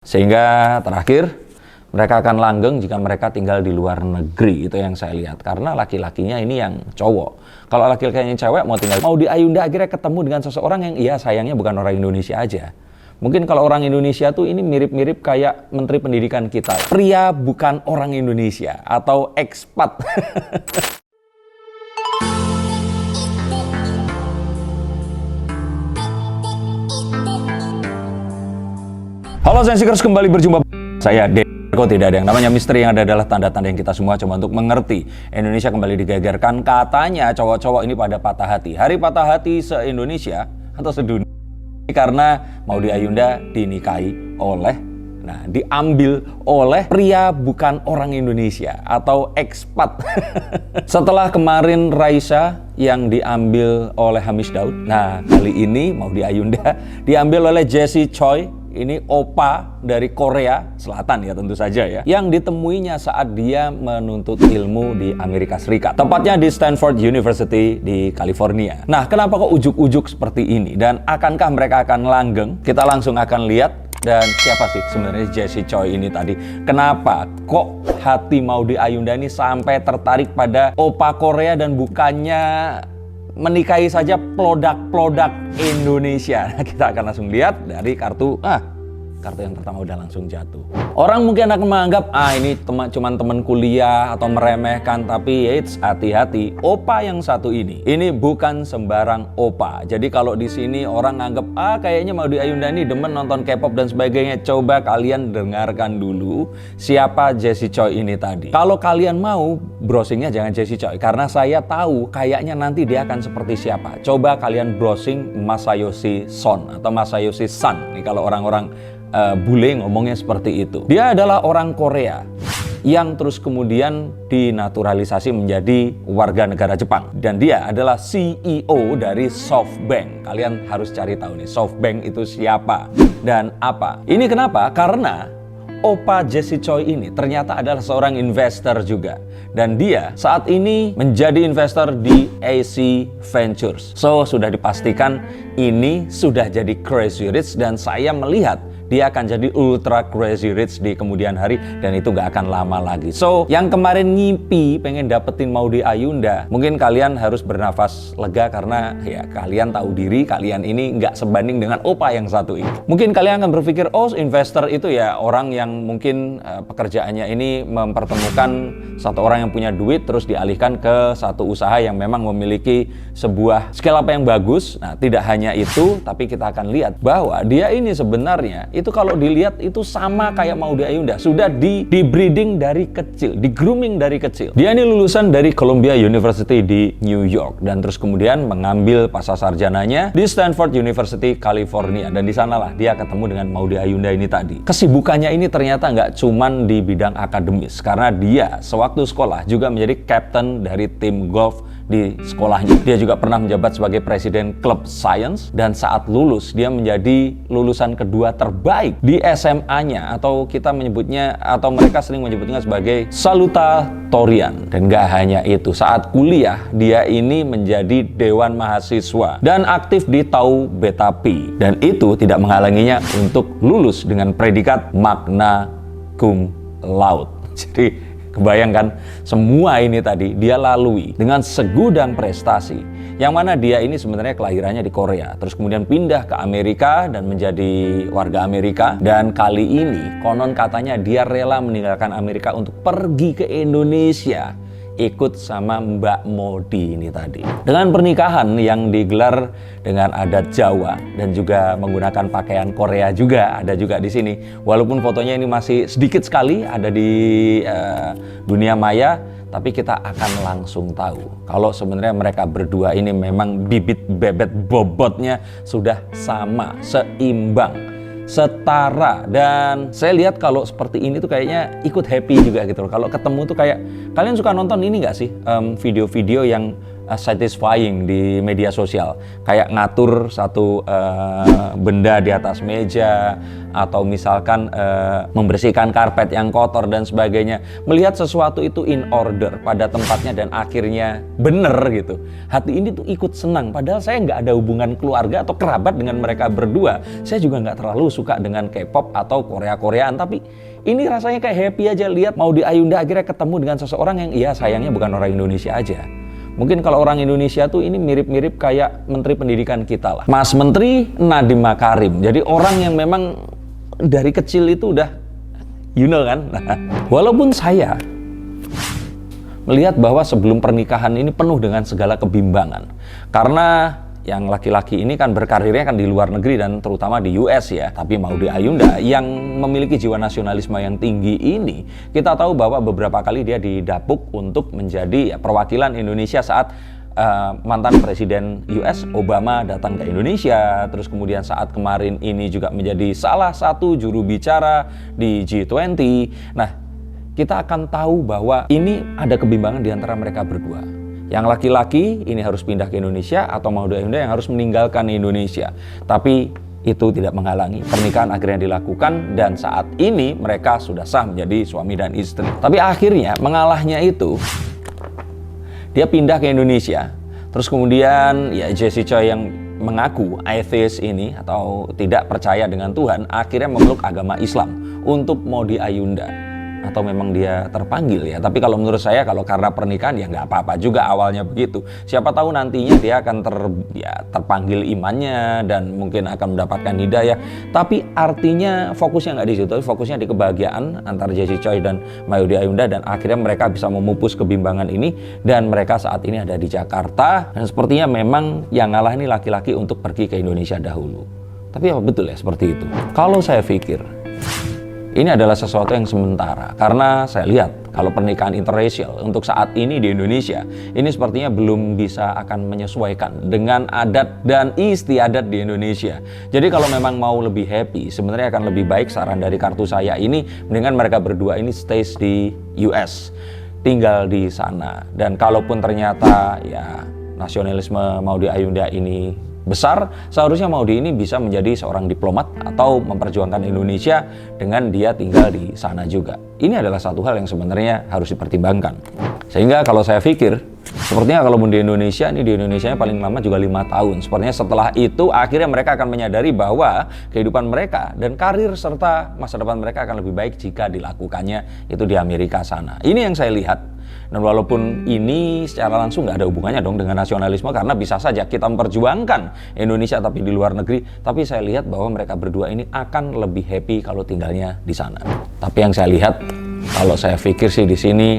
Sehingga terakhir mereka akan langgeng jika mereka tinggal di luar negeri. Itu yang saya lihat. Karena laki-lakinya ini yang cowok. Kalau laki-lakinya yang cewek mau di Ayunda akhirnya ketemu dengan seseorang yang sayangnya bukan orang Indonesia aja. Mungkin kalau orang Indonesia tuh ini mirip-mirip kayak Menteri Pendidikan kita. Pria bukan orang Indonesia atau ekspat. Halo Sensikers, kembali berjumpa saya Deko. Tidak ada yang namanya misteri, yang ada adalah tanda-tanda yang kita semua coba untuk mengerti. Indonesia kembali digegerkan, katanya cowok-cowok ini pada patah hati. Hari patah hati se-Indonesia atau sedunia karena Maudy Ayunda dinikahi oleh, diambil oleh pria bukan orang Indonesia atau ekspat. Setelah kemarin Raisa yang diambil oleh Hamis Daud, kali ini Maudy Ayunda diambil oleh Jessie Choi. Ini opa dari Korea Selatan ya, tentu saja ya, yang ditemuinya saat dia menuntut ilmu di Amerika Serikat, tepatnya di Stanford University di California. Nah, kenapa kok ujuk-ujuk seperti ini dan akankah mereka akan langgeng? Kita langsung akan lihat. Dan siapa sih sebenarnya Jessie Choi ini tadi? Kenapa kok hati Maudy Ayunda ini sampai tertarik pada opa Korea dan bukannya menikahi saja produk-produk Indonesia? Kita akan langsung lihat dari kartu yang pertama udah langsung jatuh. Orang mungkin akan menganggap ini cuma teman kuliah atau meremehkan, tapi hati-hati. Opa yang satu ini bukan sembarang opa. Jadi kalau di sini orang nganggap kayaknya Maudy Ayunda ini demen nonton K-pop dan sebagainya, coba kalian dengarkan dulu siapa Jessie Choi ini tadi. Kalau kalian mau browsingnya jangan Jessie Choi, karena saya tahu kayaknya nanti dia akan seperti siapa. Coba kalian browsing Masayoshi Son atau Masayoshi Son. Nih kalau orang-orang bule ngomongnya seperti itu. Dia adalah orang Korea yang terus kemudian dinaturalisasi menjadi warga negara Jepang. Dan dia adalah CEO dari SoftBank. Kalian harus cari tahu nih, SoftBank itu siapa dan apa. Ini kenapa? Karena opa Jessie Choi ini ternyata adalah seorang investor juga. Dan dia saat ini menjadi investor di AC Ventures. So, sudah dipastikan ini sudah jadi crazy rich, dan saya melihat dia akan jadi ultra crazy rich di kemudian hari, dan itu gak akan lama lagi. So, yang kemarin ngipi pengen dapetin Maudy Ayunda, mungkin kalian harus bernafas lega karena ya kalian tahu diri kalian ini gak sebanding dengan opa yang satu ini. Mungkin kalian akan berpikir, investor itu ya orang yang mungkin pekerjaannya ini mempertemukan satu orang yang punya duit terus dialihkan ke satu usaha yang memang memiliki sebuah skill apa yang bagus. Nah, tidak hanya itu, tapi kita akan lihat bahwa dia ini sebenarnya itu kalau dilihat itu sama kayak Maudy Ayunda, sudah di breeding dari kecil, di grooming dari kecil. Dia ini lulusan dari Columbia University di New York, dan terus kemudian mengambil pasca sarjananya di Stanford University, California, dan di sanalah dia ketemu dengan Maudy Ayunda ini tadi. Kesibukannya ini ternyata nggak cuman di bidang akademis, karena dia sewaktu sekolah juga menjadi captain dari tim golf di sekolahnya. Dia juga pernah menjabat sebagai presiden klub Science, dan saat lulus dia menjadi lulusan kedua terbaik di SMA-nya, atau kita menyebutnya, atau mereka sering menyebutnya sebagai salutatorian. Dan gak hanya itu, saat kuliah dia ini menjadi dewan mahasiswa dan aktif di Tau Beta Pi, dan itu tidak menghalanginya untuk lulus dengan predikat magna cum laude. Jadi kebayangkan semua ini tadi dia lalui dengan segudang prestasi, yang mana dia ini sebenarnya kelahirannya di Korea, terus kemudian pindah ke Amerika dan menjadi warga Amerika. Dan kali ini konon katanya dia rela meninggalkan Amerika untuk pergi ke Indonesia, ikut sama Mbak Maudy ini tadi. Dengan pernikahan yang digelar dengan adat Jawa dan juga menggunakan pakaian Korea juga ada juga di sini. Walaupun fotonya ini masih sedikit sekali ada di dunia maya, tapi kita akan langsung tahu kalau sebenarnya mereka berdua ini memang bibit bebet bobotnya sudah sama, seimbang, setara. Dan saya lihat kalau seperti ini tuh kayaknya ikut happy juga gitu loh. Kalau ketemu tuh kayak, kalian suka nonton ini nggak sih video-video yang satisfying di media sosial, kayak ngatur satu benda di atas meja, atau misalkan membersihkan karpet yang kotor dan sebagainya. Melihat sesuatu itu in order pada tempatnya dan akhirnya bener gitu, hati ini tuh ikut senang. Padahal saya nggak ada hubungan keluarga atau kerabat dengan mereka berdua. Saya juga nggak terlalu suka dengan K-pop atau Korea-Koreaan, tapi ini rasanya kayak happy aja lihat Maudy Ayunda akhirnya ketemu dengan seseorang yang sayangnya bukan orang Indonesia aja. Mungkin kalau orang Indonesia tuh ini mirip-mirip kayak Menteri Pendidikan kita lah, Mas Menteri Nadiem Makarim. Jadi orang yang memang dari kecil itu udah kan. Nah, walaupun saya melihat bahwa sebelum pernikahan ini penuh dengan segala kebimbangan, karena yang laki-laki ini kan berkarirnya kan di luar negeri dan terutama di US ya. Tapi Maudy Ayunda yang memiliki jiwa nasionalisme yang tinggi ini, kita tahu bahwa beberapa kali dia didapuk untuk menjadi perwakilan Indonesia saat mantan Presiden US Obama datang ke Indonesia. Terus kemudian saat kemarin ini juga menjadi salah satu juru bicara di G20. Nah, kita akan tahu bahwa ini ada kebimbangan di antara mereka berdua. Yang laki-laki ini harus pindah ke Indonesia atau Maudy Ayunda yang harus meninggalkan Indonesia. Tapi itu tidak menghalangi pernikahan akhirnya dilakukan dan saat ini mereka sudah sah menjadi suami dan istri. Tapi akhirnya mengalahnya itu dia pindah ke Indonesia. Terus kemudian Jessie Choi yang mengaku atheist ini atau tidak percaya dengan Tuhan akhirnya memeluk agama Islam untuk Maudy Ayunda. Atau memang dia terpanggil ya. Tapi kalau menurut saya kalau karena pernikahan ya nggak apa-apa juga awalnya begitu. Siapa tahu nantinya dia akan terpanggil imannya dan mungkin akan mendapatkan hidayah. Tapi artinya fokusnya nggak di situ, fokusnya di kebahagiaan antara Jessie Choi dan Maudy Ayunda dan akhirnya mereka bisa memupus kebimbangan ini dan mereka saat ini ada di Jakarta dan sepertinya memang yang ngalah ini laki-laki untuk pergi ke Indonesia dahulu. Tapi apa betul ya seperti itu? Kalau saya pikir ini adalah sesuatu yang sementara, karena saya lihat kalau pernikahan interracial untuk saat ini di Indonesia, ini sepertinya belum bisa akan menyesuaikan dengan adat dan istiadat di Indonesia. Jadi kalau memang mau lebih happy, sebenarnya akan lebih baik saran dari kartu saya ini, mendingan mereka berdua ini stays di US, tinggal di sana. Dan kalaupun ternyata nasionalisme Maudy Ayunda ini besar, seharusnya Maudy ini bisa menjadi seorang diplomat atau memperjuangkan Indonesia dengan dia tinggal di sana juga. Ini adalah satu hal yang sebenarnya harus dipertimbangkan. Sehingga kalau saya pikir, sepertinya kalau di Indonesia, ini di Indonesia paling lama juga 5 tahun. Sepertinya setelah itu akhirnya mereka akan menyadari bahwa kehidupan mereka dan karir serta masa depan mereka akan lebih baik jika dilakukannya itu di Amerika sana. Ini yang saya lihat. Dan walaupun ini secara langsung nggak ada hubungannya dong dengan nasionalisme, karena bisa saja kita memperjuangkan Indonesia tapi di luar negeri, tapi saya lihat bahwa mereka berdua ini akan lebih happy kalau tinggalnya di sana. Tapi yang saya lihat, kalau saya pikir sih di sini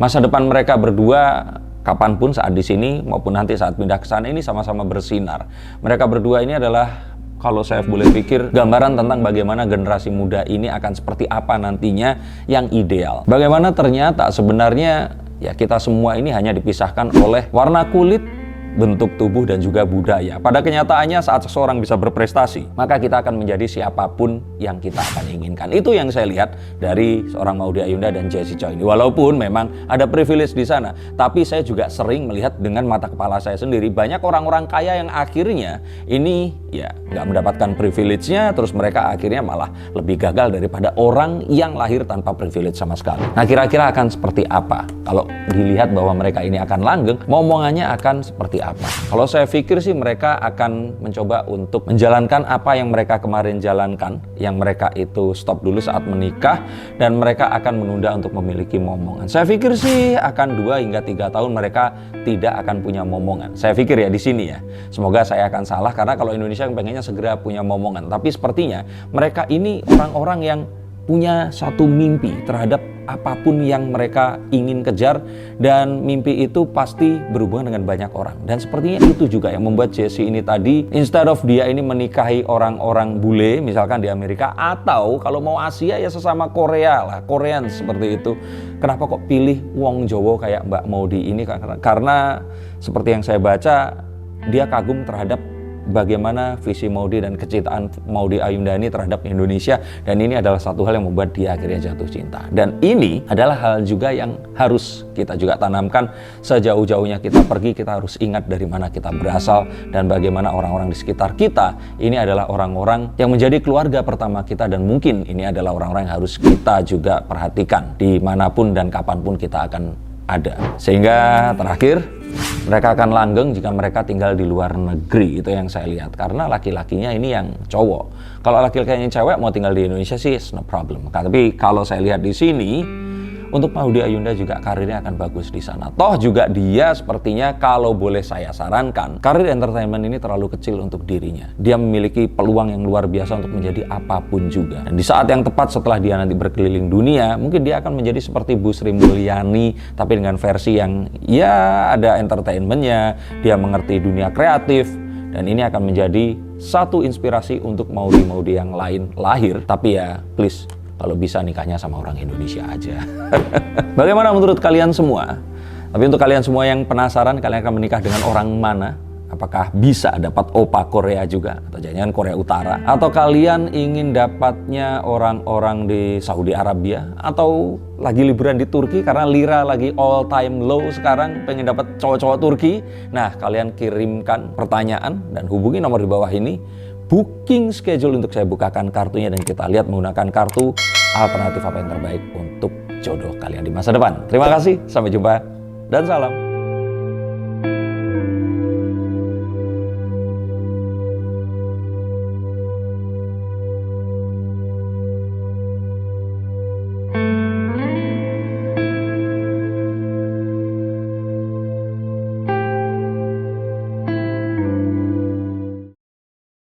masa depan mereka berdua kapanpun saat di sini maupun nanti saat pindah ke sana ini sama-sama bersinar. Mereka berdua ini adalah, kalau saya boleh pikir, gambaran tentang bagaimana generasi muda ini akan seperti apa nantinya yang ideal. Bagaimana ternyata sebenarnya kita semua ini hanya dipisahkan oleh warna kulit, bentuk tubuh dan juga budaya. Pada kenyataannya saat seseorang bisa berprestasi, maka kita akan menjadi siapapun yang kita akan inginkan. Itu yang saya lihat dari seorang Maudy Ayunda dan Jessie Choi ini. Walaupun memang ada privilege di sana, tapi saya juga sering melihat dengan mata kepala saya sendiri banyak orang-orang kaya yang akhirnya ini nggak mendapatkan privilege-nya, terus mereka akhirnya malah lebih gagal daripada orang yang lahir tanpa privilege sama sekali. Nah, kira-kira akan seperti apa kalau dilihat bahwa mereka ini akan langgeng, momongannya akan seperti apa? Kalau saya pikir sih mereka akan mencoba untuk menjalankan apa yang mereka kemarin jalankan, yang mereka itu stop dulu saat menikah, dan mereka akan menunda untuk memiliki momongan. Saya pikir sih akan 2 hingga 3 tahun mereka tidak akan punya momongan. Saya pikir ya di sini ya. Semoga saya akan salah, karena kalau Indonesia pengennya segera punya momongan. Tapi sepertinya mereka ini orang-orang yang punya satu mimpi terhadap apapun yang mereka ingin kejar, dan mimpi itu pasti berhubungan dengan banyak orang. Dan sepertinya itu juga yang membuat Jessie ini tadi, instead of dia ini menikahi orang-orang bule misalkan di Amerika, atau kalau mau Asia ya sesama Korea lah, Korean seperti itu. Kenapa kok pilih wong Jowo kayak Mbak Maudy ini? Karena seperti yang saya baca, dia kagum terhadap bagaimana visi Maudy dan kecintaan Maudy Ayunda ini terhadap Indonesia, dan ini adalah satu hal yang membuat dia akhirnya jatuh cinta. Dan ini adalah hal juga yang harus kita juga tanamkan. Sejauh-jauhnya kita pergi, kita harus ingat dari mana kita berasal dan bagaimana orang-orang di sekitar kita ini adalah orang-orang yang menjadi keluarga pertama kita, dan mungkin ini adalah orang-orang yang harus kita juga perhatikan dimanapun dan kapanpun kita akan ada. Sehingga terakhir, mereka akan langgeng jika mereka tinggal di luar negeri. Itu yang saya lihat, karena laki-lakinya ini yang cowok. Kalau laki-lakinya cewek mau tinggal di Indonesia sih no problem. Tapi kalau saya lihat di sini, untuk Maudy Ayunda juga karirnya akan bagus di sana. Toh juga dia sepertinya, kalau boleh saya sarankan, karir entertainment ini terlalu kecil untuk dirinya. Dia memiliki peluang yang luar biasa untuk menjadi apapun juga. Dan di saat yang tepat setelah dia nanti berkeliling dunia, mungkin dia akan menjadi seperti Bu Sri Mulyani, tapi dengan versi yang ya ada entertainmentnya, dia mengerti dunia kreatif, dan ini akan menjadi satu inspirasi untuk Maudy yang lain lahir. Tapi ya please, kalau bisa nikahnya sama orang Indonesia aja. Bagaimana menurut kalian semua? Tapi untuk kalian semua yang penasaran, kalian akan menikah dengan orang mana? Apakah bisa dapat opa Korea juga? Atau jangan Korea Utara? Atau kalian ingin dapatnya orang-orang di Saudi Arabia? Atau lagi liburan di Turki karena lira lagi all time low sekarang, pengen dapat cowok-cowok Turki? Nah, kalian kirimkan pertanyaan dan hubungi nomor di bawah ini. Booking schedule untuk saya bukakan kartunya, dan kita lihat menggunakan kartu alternatif apa yang terbaik untuk jodoh kalian di masa depan. Terima kasih, sampai jumpa, dan salam.